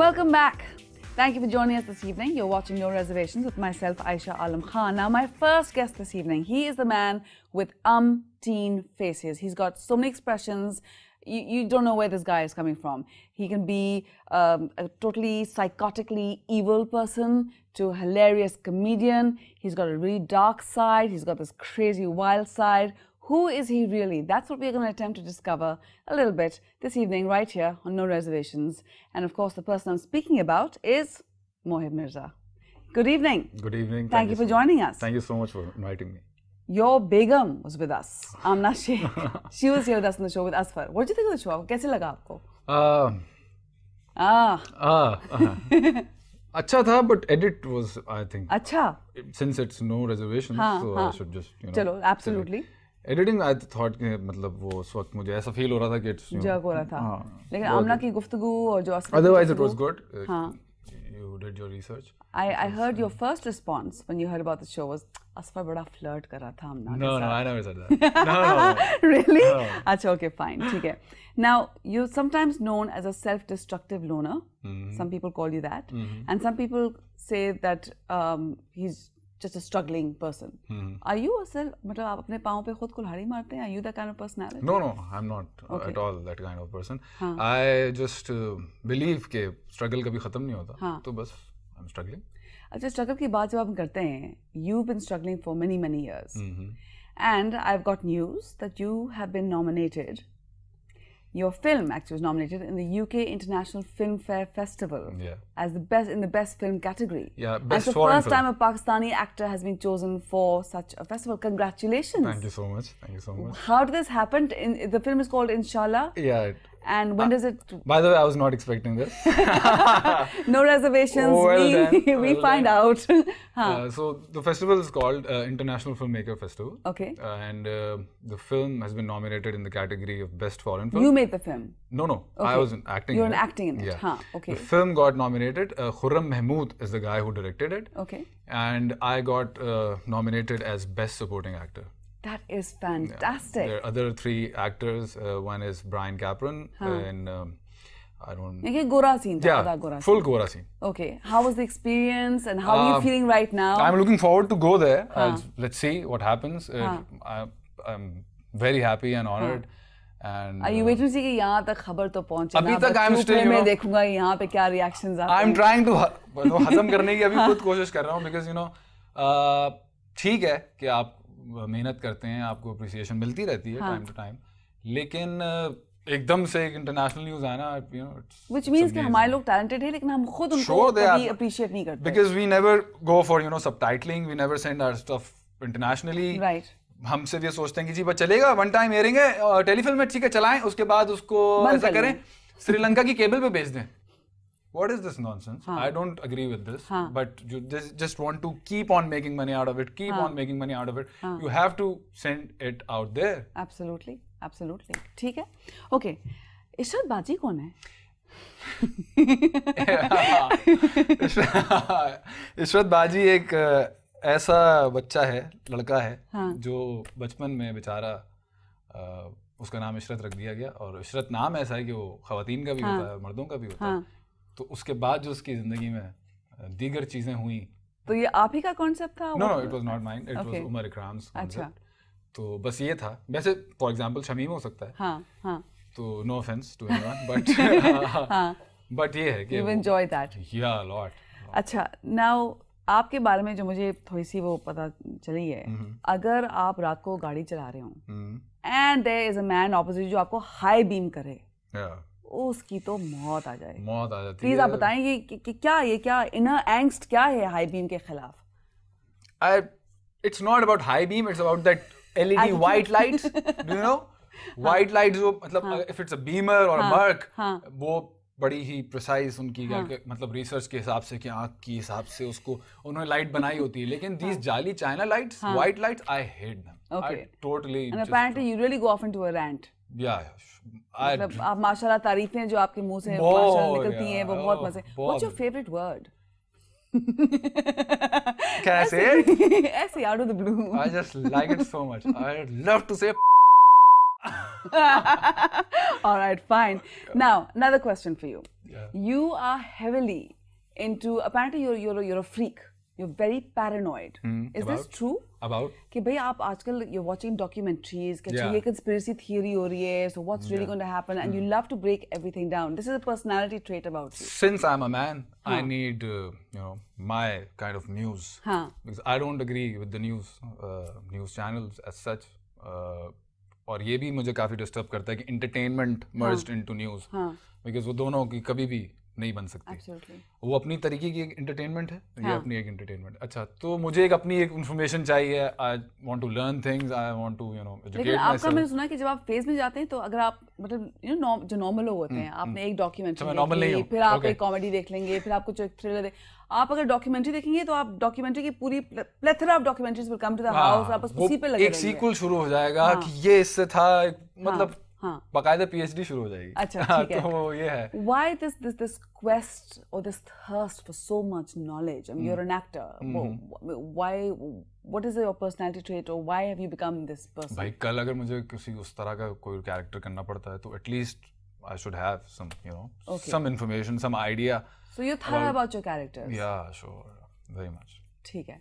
Welcome back. Thank you for joining us this evening. You're watching No Reservations with myself, Aisha Alam Khan. Now, my first guest this evening, he is the man with umpteen faces. He's got so many expressions. You don't know where this guy is coming from. He can be a totally psychotically evil person to a hilarious comedian. He's got a really dark side. He's got this crazy wild side. Who is he really? That's what we're going to attempt to discover a little bit this evening right here on No Reservations. And of course, the person I'm speaking about is Mohib Mirza. Good evening. Good evening. Thank you for joining us. Thank you so much for inviting me. Your Begum was with us, Amna Sheikh. She was here with us on the show with Asfar. What did you think of the show? Kaise laga aapko? अच्छा था, but edit was, I think. अच्छा. Since it's No Reservations, so I should just, चलो, absolutely. Editing, I thought कि मतलब वो उस वक्त मुझे ऐसा feel हो रहा था कि it's जग हो रहा था. लेकिन आमना की गुफ्तगू और जो Asfar. Otherwise, it was good. You did your research. I heard your first response when you heard about the show was Asfar bada flirt कर रहा था आमना. No, I never said that. No. Really? No. अच्छा, okay, fine, ठीक है. Now, you're sometimes known as a self-destructive loner. Some people call you that, and some people say that he's just a struggling person. Are you a मतलब आप अपने पाँव पे खुद कुल्हाड़ी मारते हैं? Are you that kind of personality? No, I'm not at all that kind of person. I just believe कि struggle कभी खत्म नहीं होता. तो बस I'm struggling. अच्छा, struggle की बात जब हम करते हैं, you've been struggling for many years, and I've got news that you have been nominated. Your film actually was nominated in the UK International Film Fair Festival as the best in the best film category. Yeah, best That's the foreign first film. time a Pakistani actor has been chosen for such a festival. Congratulations! Thank you so much. Thank you so much. How did this happen? The film is called Inshallah. Yeah. And when does it? By the way, I was not expecting this. No reservations. We find out. So the festival is called International Filmmaker Festival. Okay. And the film has been nominated in the category of Best Foreign Film. You made the film? No. Okay. I was acting. You were acting in it. Yeah. Okay. The film got nominated. Khurram Mahmood is the guy who directed it. Okay. And I got nominated as Best Supporting Actor. That is fantastic. There are other three actors. One is Brian Capron, and I don't. Gora scene. Yeah, full Gora scene. Okay. How was the experience, and how are you feeling right now? I'm looking forward to go there. Let's see what happens. I'm very happy and honored. And are you waiting to see कि यहाँ तक खबर तो पहुँचे ना? अभी तक I'm still. मैं देखूँगा यहाँ पे क्या reactions आते हैं. I'm trying to हजम करने की अभी खुद कोशिश कर रहा हूँ because ठीक है कि आप मेहनत करते हैं, आपको अप्रिसिएशन मिलती रहती है टाइम टू टाइम, लेकिन एकदम से एक इंटरनेशनल न्यूज़ आना, which means कि हमारे लोग talented हैं, लेकिन हम खुद उनको कभी appreciate नहीं करते. Because we never go for subtitling, we never send our stuff internationally. Right. हम सिर्फ ये सोचते हैं कि जी बस चलेगा, वन टाइम एयरिंग है, टेलीफिल्म में ठीक है चलाएं, उसके बाद उसको ऐसा करें, श्रीलंका की केबल पे भेज दें. What is this nonsense? I don't agree with this. But you just want to keep on making money out of it. Keep on making money out of it. You have to send it out there. Absolutely, absolutely. ठीक है. Okay. Ishrat बाजी कौन है? इशरत बाजी एक ऐसा बच्चा है, लड़का है, जो बचपन में बेचारा उसका नाम इशरत रख दिया गया, और इशरत नाम ऐसा है कि वो खवातीन का भी होता है, मर्दों का भी होता है. तो उसके बाद जो उसकी जिंदगी में दीगर चीजें हुई. तो ये आप ही का कॉन्सेप्ट था? No, it was not mine. It was Umar Ikram's concept. तो बस ये था. वैसे फॉर एग्जांपल शमीम हो सकता है. तो no offence to anyone, but ये है कि यू एंजॉय दैट. या लॉट. अच्छा, नाउ आपके बारे में जो मुझे थोड़ी सी वो पता चली है, अगर आप रात को गाड़ी चला रहे हो and there is a man opposite जो आपको हाई बीम करे, उसकी तो मौत आ जाती है. प्लीज आप बताएं कि क्या इनर एंग्स्ट क्या है हाई बीम के खिलाफ? It's not about high beam, it's about that LED white lights. Do you know? White lights जो मतलब if it's a beamer or a Merc, वो बड़ी ही precise उनकी मतलब रिसर्च के हिसाब से कि आँख के हिसाब से उसको उन्होंने लाइट बनाई होती है. लेकिन these जाली China lights, white lights, I hate them. Okay. I totally. And apparently you really go off into a rant. Yeah. मतलब आप माशाल्लाह तारीफें जो आपके मुंह से माशाल्लाह निकलती हैं वो बहुत मजे. What's your favorite word? Can I say it? ऐसे out of the blue. I just like it so much. I love to say All right, fine. Now, another question for you. Yeah. You are heavily into, apparently you're a freak. You're very paranoid. Is this true? About? कि भाई आप आजकल you're watching documentaries कि ये conspiracy theory हो रही है, so what's really going to happen, and you love to break everything down. This is a personality trait about you. Since I'm a man, I need my kind of news because I don't agree with the news channels as such. और ये भी मुझे काफी disturb करता है कि entertainment merged into news because वो दोनों की कभी भी नहीं बन सकती. Absolutely. वो अपनी तरीके की एक एंटरटेनमेंट है, ये अपनी एक एंटरटेनमेंट. अच्छा, तो मुझे एक अपनी एक इन्फॉर्मेशन चाहिए. I want to learn things, I want to educate myself. आपका मैंने सुना है कि जब आप फेज में जाते हैं तो अगर आप मतलब जो नॉर्मल लोग होते हैं, आपने एक डॉक्यूमेंट्री देखी, फिर आप एक कॉमेडी देख लेंगे, फिर आप कुछ थ्रिलर आप अगर डॉक्यूमेंट्री देखेंगे तो आप डॉक्यूमेंट्री की पूरी plethora of documentaries will come to the house, आप उसी पे लगे रहेंगे. एक सीक्वल शुरू हो जाएगा कि ये इससे था, मतलब बकायदा PhD शुरू हो जाएगी. अच्छा, ठीक है. तो ये है. Why this quest or this thirst for so much knowledge? I mean, you're an actor. Why? What is your personality trait, or why have you become this person? भाई कल अगर मुझे किसी उस तरह का कोई कैरेक्टर करना पड़ता है तो at least I should have some, some information, some idea. So you're thorough about your characters. Yeah, sure, very much. ठीक है.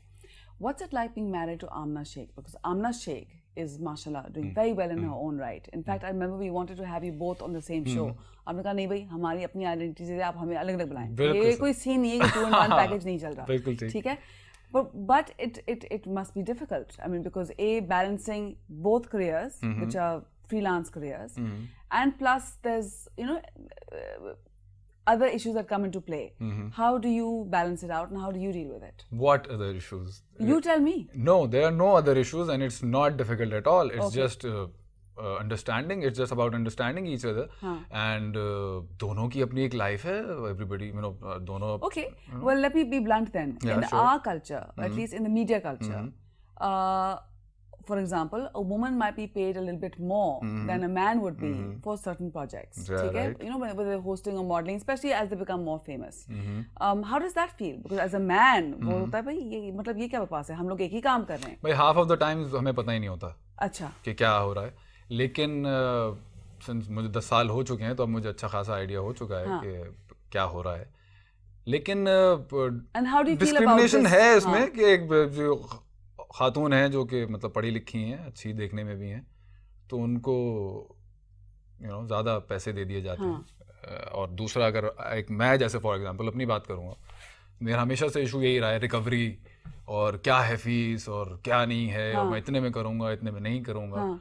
What's it like being married to Amna Sheikh? Because Amna Sheikh is mashallah doing very well in her own right. In fact, I remember we wanted to have you both on the same show. आपने कहा नहीं भाई, हमारी अपनी identity है, आप हमें अलग अलग बुलाएं. ये कोई सीन नहीं है कि 2-in-1 पैकेज नहीं चल रहा. ठीक है. But it must be difficult. I mean, because balancing both careers, which are freelance careers, and plus there's other issues that come into play. How do you balance it out, and how do you deal with it? What other issues? You tell me. No, there are no other issues, and it's not difficult at all. It's just understanding. It's just about understanding each other. And दोनों की अपनी एक life है. Everybody, दोनों. Okay. Well, let me be blunt then. In our culture, at least in the media culture, for example, a woman might be paid a little bit more than a man would be for certain projects. Right. When they're hosting or modeling, especially as they become more famous. How does that feel? Because as a man, वो होता है भाई मतलब ये क्या बकवास है? हम लोग एक ही काम कर रहे हैं. भाई half of the times हमें पता ही नहीं होता. अच्छा. कि क्या हो रहा है. लेकिन since मुझे 10 साल हो चुके हैं तो अब मुझे अच्छा खासा आइडिया हो चुका है कि क्या हो रहा है. लेकिन discrimination है इसमें कि एक खातून हैं जो कि मतलब पढ़ी लिखी हैं, अच्छी देखने में भी हैं, तो उनको ज़्यादा पैसे दे दिए जाते हैं. और दूसरा अगर एक मैं जैसे फॉर एग्जांपल अपनी बात करूँगा, मेरा हमेशा से इशू यही रहा है रिकवरी और क्या है फीस और क्या नहीं है, और मैं इतने में करूँगा इतने में नहीं करूँगा.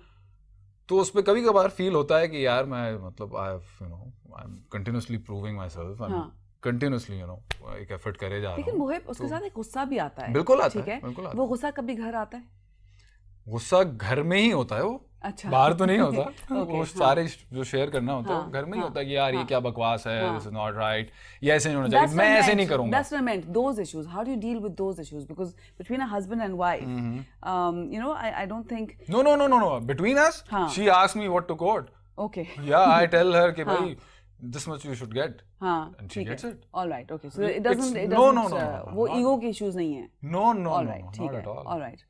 तो उस पर कभी कभार फील होता है कि यार मैं मतलब I am continuously proving my self, continuously एक एफर्ट करे जा रहा हूं. लेकिन मोहिब उसके साथ एक गुस्सा भी आता है. बिल्कुल आता है. वो गुस्सा कभी घर आता है? गुस्सा घर में ही होता है वो. अच्छा. बाहर तो नहीं होता. वो सारे जो शेयर करना होता है घर में ही होता है कि यार ये क्या बकवास है, दिस इज नॉट राइट, ये ऐसे नहीं होना चाहिए, मैं ऐसे नहीं करूंगा. That's what I meant. Those issues. How do you deal with those issues? Because between a husband and wife, I don't think. No. Between us, she asked me what to quote. Okay. Yeah, I tell her कि भाई this much you should get. And she gets it. All right. Okay. So it doesn't. No. वो ego के issues नहीं है. No. All right. Not at all. All right.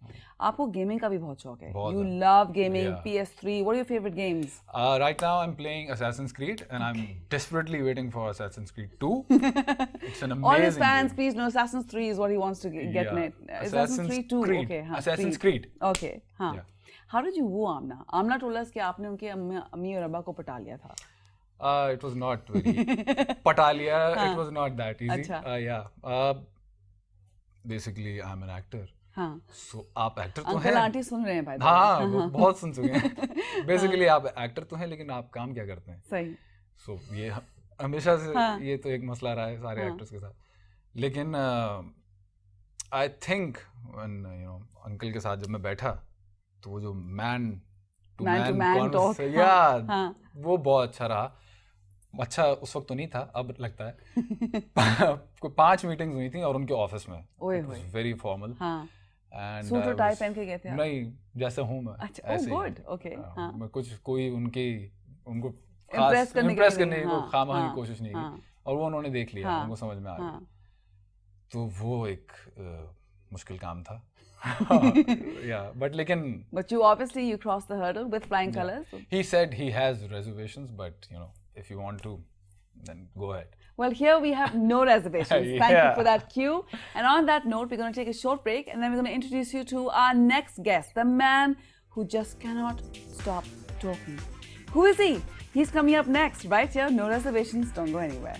आपको gaming का भी बहुत शौक है. You love gaming. PS3. What are your favorite games? Right now I'm playing Assassin's Creed, and I'm desperately waiting for Assassin's Creed 2. It's an amazing. All his fans, please know Assassin's 3 is what he wants to get made. Assassin's Creed 2. Okay. Assassin's Creed. Okay. How did you woo Amna? Amna told us कि आपने उनके अम्मी और अब्बा को पटा लिया था. It was not very Patalia. It was not that easy. Basically, I'm an actor. So आप एक्टर तो हैं. अंकल आंटी सुन रहे हैं भाई. हाँ, बहुत सुन चुके हैं. Basically आप एक्टर तो हैं, लेकिन आप काम क्या करते हैं? सही. So ये हमेशा से ये तो एक मसला रहा है सारे एक्टर्स के साथ. लेकिन I think when अंकल के साथ जब मैं बैठा तो वो जो मैन टू मैन टॉक, वो बहुत अच्छा रहा. अच्छा उस वक्त तो नहीं था, अब लगता है. 5 मीटिंग्स हुई थी और उनके ऑफिस में. Very formal. एंड सूट और टाई पहन के गए थे? नहीं, जैसे हूँ मैं. अच्छा, ऐसे गुड. ओके. मैं कोई उनको इम्प्रेस करने की खामखा की कोशिश नहीं की, और वो उन्होंने देख लिया. उनको समझ में आ गया. तो वो एक मुश्किल काम था. Yeah, but lekin. But you crossed the hurdle with flying colors. He said he has reservations, but if you want to, then go ahead. Well, here we have no reservations. Thank you for that cue. And on that note, we're going to take a short break, and then we're going to introduce you to our next guest, the man who just cannot stop talking. Who is he? He's coming up next, right here. No reservations. Don't go anywhere.